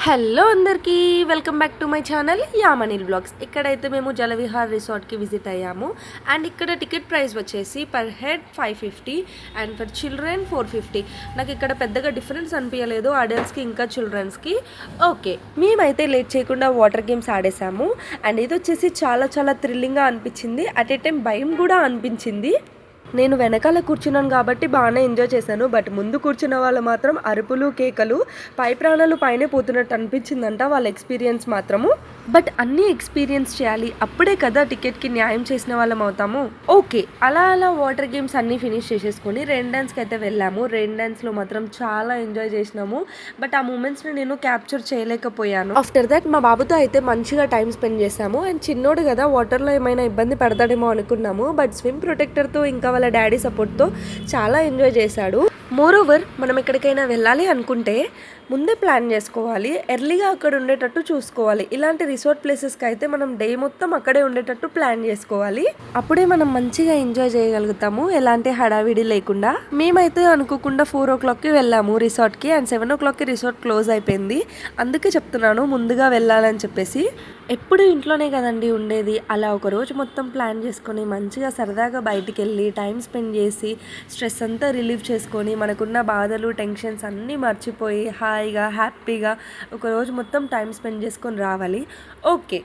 Hello అందరికీ welcome back to my channel యామనీల్ blogs. ఇక్కడైతే మేము జలవిహార్ రిసార్ట్కి విజిట్ అయ్యాము. అండ్ ఇక్కడ టికెట్ ప్రైస్ వచ్చేసి per head 550 and for children 450. నాకు ఇక్కడ పెద్దగా డిఫరెన్స్ అనిపించలేదు అడల్ట్స్కి ఇంకా చిల్డ్రన్స్కి. ఓకే, మేమైతే లేట్ చేయకుండా వాటర్ గేమ్స్ ఆడేసాము. అండ్ ఇది వచ్చేసి చాలా చాలా థ్రిల్లింగ్గా అనిపించింది. అట్ ఏ టైం భయం కూడా అనిపించింది. నేను వెనకాల కూర్చున్నాను కాబట్టి బాగానే ఎంజాయ్ చేశాను. బట్ ముందు కూర్చున్న వాళ్ళు మాత్రం అరుపులు కేకలు, పై ప్రాణాలు పైనే పోతున్నట్టు అనిపించిందంట వాళ్ళ ఎక్స్పీరియన్స్ మాత్రము. బట్ అన్నీ ఎక్స్పీరియన్స్ చేయాలి, అప్పుడే కదా టికెట్కి న్యాయం చేసిన వాళ్ళం అవుతాము. ఓకే, అలా అలా వాటర్ గేమ్స్ అన్నీ ఫినిష్ చేసేసుకొని రెయిన్ డాన్స్కి అయితే వెళ్ళాము. రెయిన్ డాన్స్లో మాత్రం చాలా ఎంజాయ్ చేసినాము. బట్ ఆ మూమెంట్స్ని నేను క్యాప్చర్ చేయలేకపోయాను. ఆఫ్టర్ దట్ మా బాబుతో అయితే మంచిగా టైం స్పెండ్ చేసాము. అండ్ చిన్నోడు కదా, వాటర్లో ఏమైనా ఇబ్బంది పడతాడేమో అనుకున్నాము. బట్ స్విమ్ ప్రొటెక్టర్తో ఇంకా వాళ్ళ డాడీ సపోర్ట్తో చాలా ఎంజాయ్ చేశాడు. మోరోవర్, మనం ఎక్కడికైనా వెళ్ళాలి అనుకుంటే ముందే ప్లాన్ చేసుకోవాలి, ఎర్లీగా అక్కడ ఉండేటట్టు చూసుకోవాలి. ఇలాంటి రిసార్ట్ ప్లేసెస్కి అయితే మనం డే మొత్తం అక్కడే ఉండేటట్టు ప్లాన్ చేసుకోవాలి. అప్పుడే మనం మంచిగా ఎంజాయ్ చేయగలుగుతాము, ఎలాంటి హడావిడి లేకుండా. మేమైతే అనుకోకుండా 4 o'clockకి వెళ్ళాము రిసార్ట్కి. అండ్ 7 o'clockకి రిసార్ట్ క్లోజ్ అయిపోయింది. అందుకే చెప్తున్నాను ముందుగా వెళ్ళాలని చెప్పేసి. ఎప్పుడు ఇంట్లోనే కదండి ఉండేది. అలా ఒక రోజు మొత్తం ప్లాన్ చేసుకొని మంచిగా సరదాగా బయటికి వెళ్ళి టైం స్పెండ్ చేసి స్ట్రెస్ అంతా రిలీవ్ చేసుకొని మనకున్న బాధలు టెన్షన్స్ అన్నీ మర్చిపోయి హాయిగా హ్యాపీగా ఒక రోజు మొత్తం టైం స్పెండ్ చేసుకొని రావాలి. ఓకే,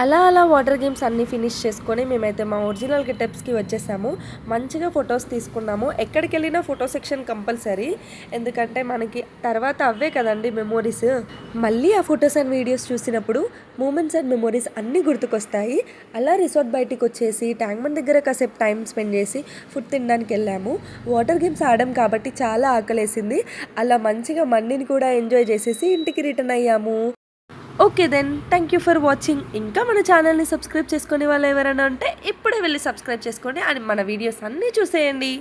అలా అలా వాటర్ గేమ్స్ అన్నీ ఫినిష్ చేసుకొని మేమైతే మా ఒరిజినల్ గెటప్స్కి వచ్చేసాము. మంచిగా ఫొటోస్ తీసుకున్నాము. ఎక్కడికి వెళ్ళినా ఫోటో సెక్షన్ కంపల్సరీ, ఎందుకంటే మనకి తర్వాత అవే కదండి మెమోరీస్. మళ్ళీ ఆ ఫొటోస్ అండ్ వీడియోస్ చూసినప్పుడు మూమెంట్స్ అండ్ మెమోరీస్ అన్నీ గుర్తుకొస్తాయి. అలా రిసార్ట్ బయటికి వచ్చేసి ట్యాంక్ బండ్ దగ్గర కాసేపు టైం స్పెండ్ చేసి ఫుడ్ తినడానికి వెళ్ళాము. వాటర్ గేమ్స్ ఆడాం కాబట్టి చాలా ఆకలేసింది. అలా మంచిగా మండిని కూడా ఎంజాయ్ చేసేసి ఇంటికి రిటర్న్ అయ్యాము. Okay then, thank you for watching. ఇంకా మన ఛానల్ని సబ్స్క్రైబ్ చేసుకునే వాళ్ళు ఎవరైనా ఉంటే ఇప్పుడే వెళ్ళి సబ్స్క్రైబ్ చేసుకోండి. అని మన వీడియోస్ అన్నీ చూసేయండి.